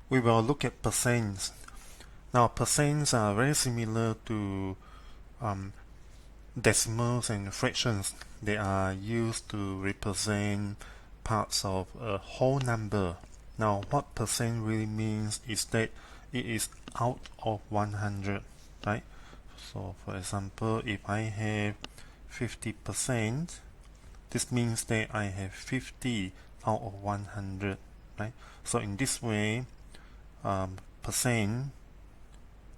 we will look at percents. Now, percents are very similar to decimals and fractions. They are used to represent parts of a whole number. Now, what percent really means is that it is out of 100, right? So, for example, if I have 50%, this means that I have 50 out of 100, right? So in this way, percent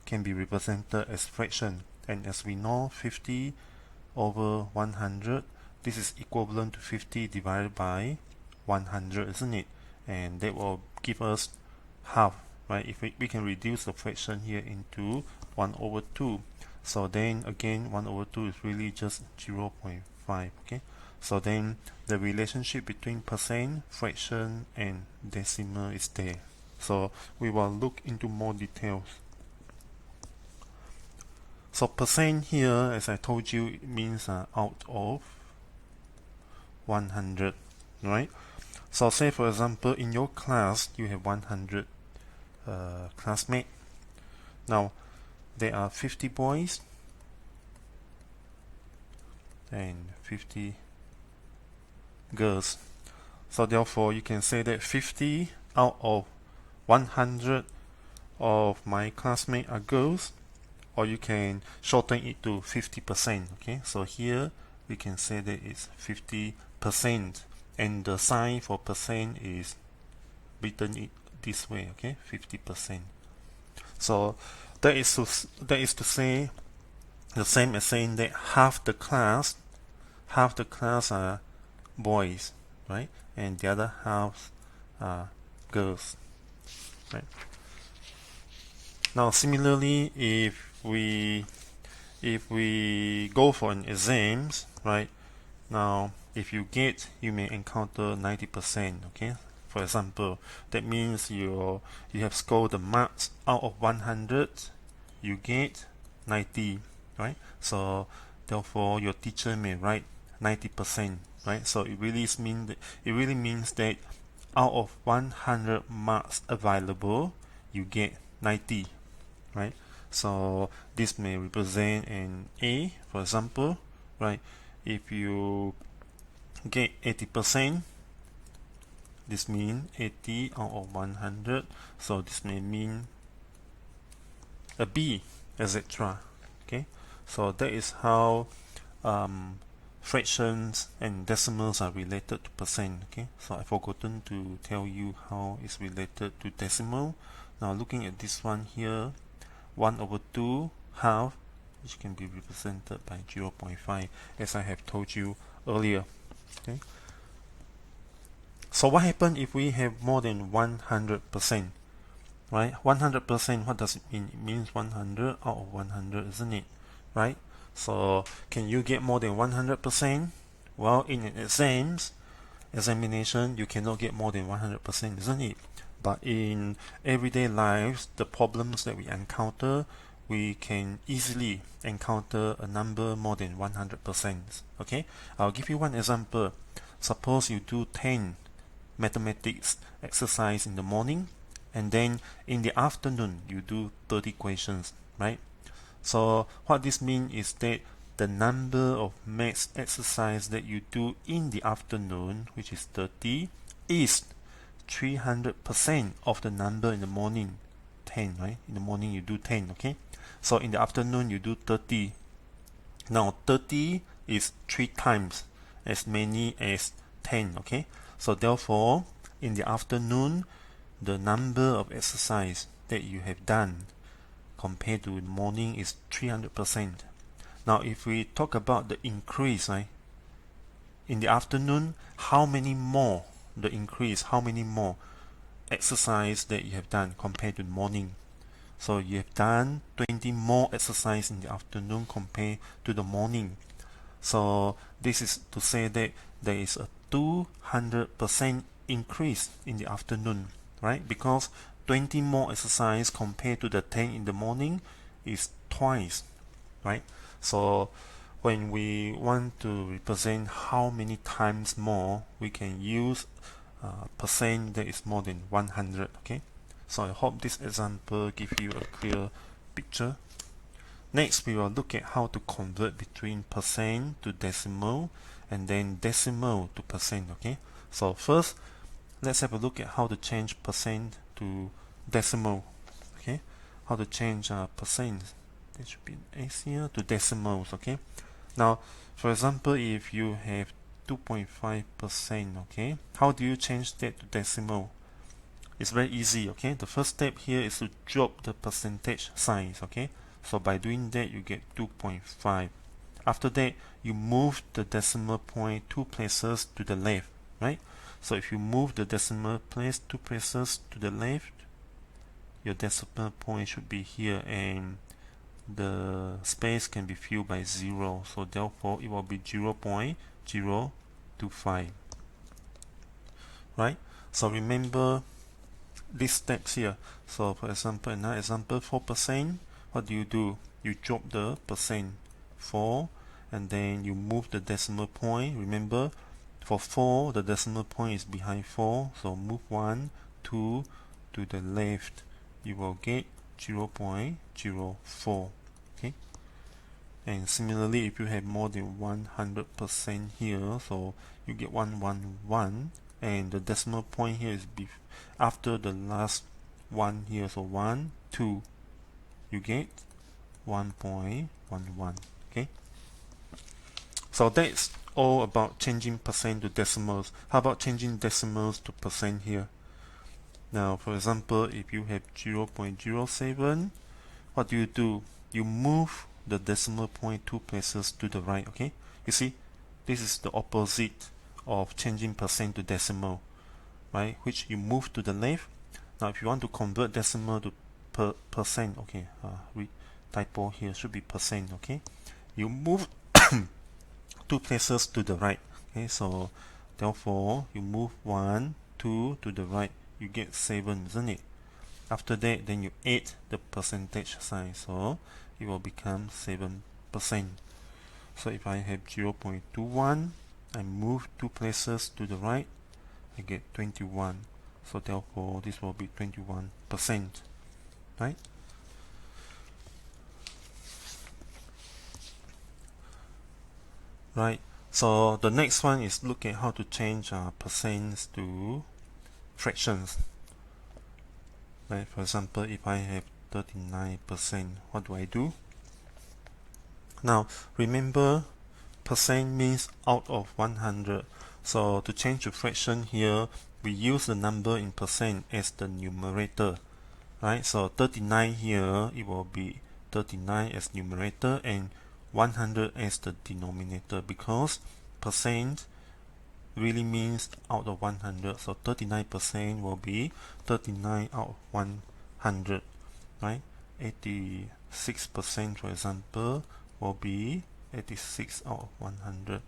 can be represented as fraction, and as we know, 50 over 100, this is equivalent to 50 divided by 100, isn't it? And that will give us half, right? If we can reduce the fraction here into 1 over 2, so then again 1 over 2 is really just 0.5, okay? So then the relationship between percent, fraction and decimal is there. So we will look into more details. So percent here, as I told you, it means out of 100, right? So say for example, in your class, you have 100 classmates. Now, there are 50 boys and 50 girls. So therefore, you can say that 50 out of 100 of my classmates are girls, or you can shorten it to 50%. Okay, so here we can say that it's 50%, and the sign for percent is written it this way. Okay, 50%. So that is to say the same as saying that half the class are boys, right, and the other half are girls, right? Now similarly, if we go for an exams, right? Now, if you may encounter 90%. Okay, for example, that means you have scored the marks out of 100, you get 90, right? So therefore, your teacher may write 90%, right? So it really means that out of 100 marks available, you get 90, right? So this may represent an A, for example, right? If you get 80%, this means 80 out of 100. So this may mean a B, etc. Okay, so that is how fractions and decimals are related to percent. Okay, so I've forgotten to tell you how it's related to decimal. Now looking at this one here, 1 over 2 half, which can be represented by 0.5, as I have told you earlier. Okay, so what happens if we have more than 100%? Right, 100%, what does it mean? It means 100 out of 100, isn't it? Right? So can you get more than 100%? Well, in an examination, you cannot get more than 100%, isn't it? But in everyday lives, the problems that we encounter, we can easily encounter a number more than 100%. Okay, I'll give you one example. Suppose you do 10 mathematics exercise in the morning, and then in the afternoon you do 30 questions, right? So what this means is that the number of maths exercise that you do in the afternoon, which is 30, is 300% of the number in the morning, 10, right? In the morning you do 10, okay? So in the afternoon you do 30. Now 30 is 3 times as many as 10, okay? So therefore, in the afternoon, the number of exercise that you have done compared to the morning is 300%. Now if we talk about the increase, right? In the afternoon, how many more exercise that you have done compared to the morning? So you have done 20 more exercise in the afternoon compared to the morning. So this is to say that there is a 200% increase in the afternoon, right? Because 20 more exercise compared to the 10 in the morning is twice, right? So when we want to represent how many times more, we can use percent that is more than 100. Okay, So I hope this example gives you a clear picture. Next, we will look at how to convert between percent to decimal and then decimal to percent. Okay, so first let's have a look at how to change percent to decimal. Okay, how to change percent, that should be an S here, to decimals. Okay, now for example, if you have 2.5%, okay, how do you change that to decimal? It's very easy. Okay, the first step here is to drop the percentage signs. Okay, so by doing that you get 2.5. After that you move the decimal point 2 places to the left, right? So if you move the decimal place 2 places to the left, your decimal point should be here, and the space can be filled by 0, so therefore it will be 0.025, right? So remember these steps here. So for example, another example, 4%, what do? You drop the percent 4, and then you move the decimal point. Remember, for 4 the decimal point is behind 4, so move 1, 2 to the left, you will get 0.04. okay, and similarly if you have more than 100% here, so you get 111, and the decimal point here is after the last one here, so 1, 2, you get 1.11. okay, so that's all about changing percent to decimals. How about changing decimals to percent here? Now for example, if you have 0.07, what do? You move the decimal point 2 places to the right. Okay, you see, this is the opposite of changing percent to decimal, right? Which you move to the left. Now if you want to convert decimal to percent, okay, typo here, should be percent. Okay, you move 2 places to the right. Okay, so therefore you move 1, 2 to the right, you get 7, isn't it? After that, then you add the percentage sign, so it will become 7%. So if I have 0.21, I move 2 places to the right, I get 21. So therefore this will be 21%, right? Right. So the next one is look at how to change percents to fractions. Right. For example, if I have 39%, what do? Now remember, percent means out of 100. So to change to fraction here, we use the number in percent as the numerator, right? So 39 here, it will be 39 as numerator and 100 as the denominator, because percent really means out of 100. So 39% will be 39 out of 100, right? 86%, for example, will be 86 out of 100,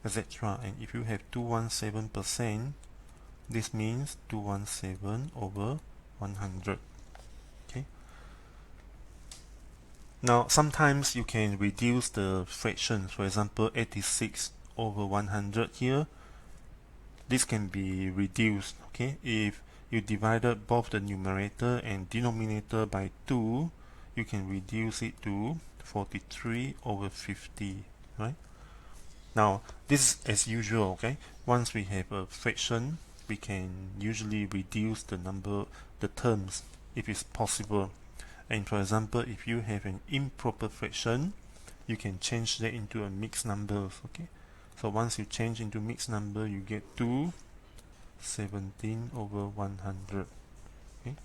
etc. And if you have 217%, this means 217 over 100. Okay. Now sometimes you can reduce the fractions. For example, 86 over 100 here, this can be reduced. Okay, if you divided both the numerator and denominator by 2, you can reduce it to 43 over 50, right? Now this is as usual. Okay, once we have a fraction, we can usually reduce the number, the terms, if it's possible. And for example, if you have an improper fraction, you can change that into a mixed number. Okay, so once you change into mixed number, you get 217 over 100. Okay,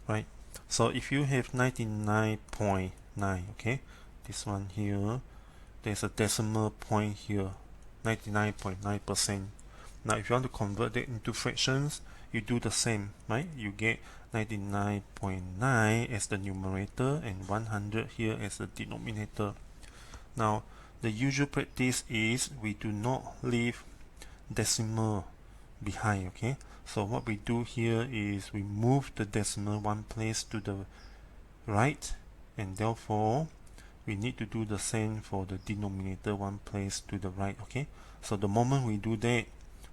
right? So if you have 99.9, okay, this one here, there's a decimal point here, 99.9%. Now if you want to convert that into fractions, you do the same, right? You get 99.9 as the numerator and 100 here as the denominator. Now the usual practice is we do not leave decimal behind. Okay, so what we do here is we move the decimal 1 place to the right, and therefore we need to do the same for the denominator 1 place to the right. Okay, so the moment we do that,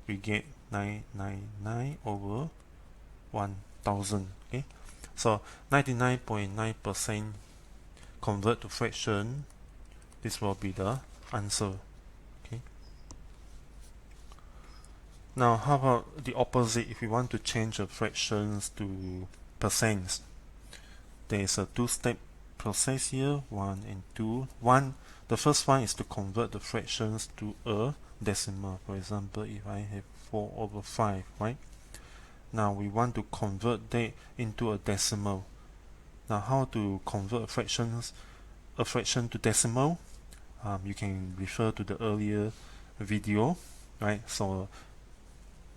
we get 999 over thousand. Okay, so 99.9% convert to fraction. This will be the answer. Okay, now how about the opposite? If we want to change the fractions to percents, there is a two-step process here, 1 and 2. The first one is to convert the fractions to a decimal. For example, if I have 4 over 5, right? Now we want to convert that into a decimal. Now how to convert a fraction to decimal? You can refer to the earlier video, right? So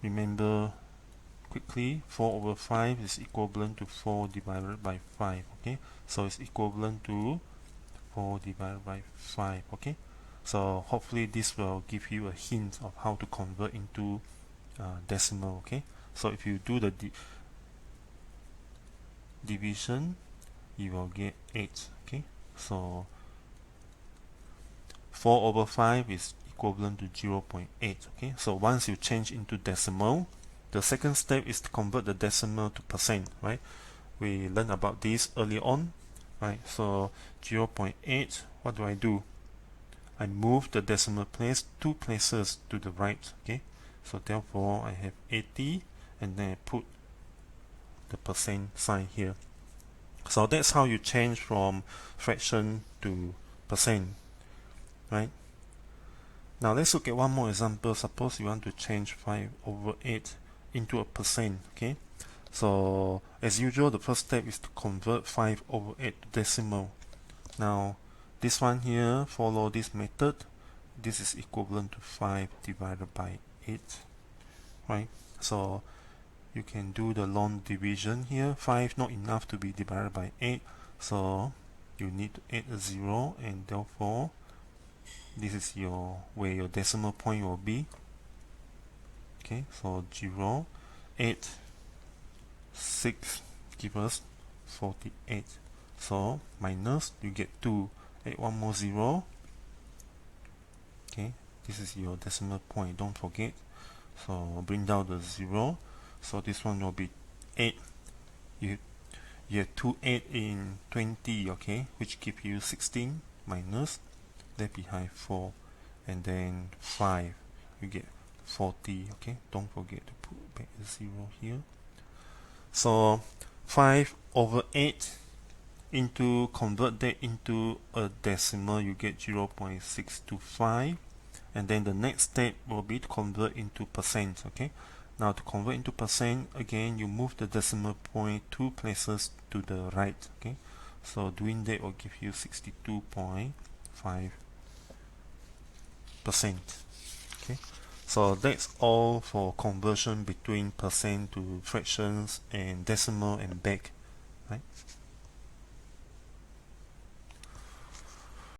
remember quickly, 4 over 5 is equivalent to 4 divided by 5. Okay, so it's equivalent to 4 divided by 5. Okay, so hopefully this will give you a hint of how to convert into decimal. Okay, so if you do the division, you will get 8. Okay, so 4 over 5 is equivalent to 0.8. Okay, so once you change into decimal, the second step is to convert the decimal to percent, right? We learned about this early on, right? So 0.8, what do? I move the decimal place 2 places to the right. Okay, so therefore I have 80, and then I put the percent sign here. So that's how you change from fraction to percent, right? Now let's look at one more example. Suppose you want to change 5 over 8 into a percent. Okay, so as usual, the first step is to convert 5 over 8 to decimal. Now this one here, follow this method. This is equivalent to 5 divided by 8, right? So you can do the long division here. 5 not enough to be divided by 8, so you need to add a 0, and therefore this is where your decimal point will be. Okay, so 0, 8, 6 give us 48. So minus, you get 2, add one more 0. Okay, this is your decimal point, don't forget. So bring down the 0. So this one will be 8. You have 2 8 in 20, okay, which give you 16, minus left behind 4, and then 5, you get 40. Okay, don't forget to put back the 0 here. So 5 over 8 into, convert that into a decimal, you get 0.625, and then the next step will be to convert into percent. Okay, now to convert into percent, again you move the decimal point 2 places to the right. Okay, so doing that will give you 62.5%. Okay, so that's all for conversion between percent to fractions and decimal and back, right?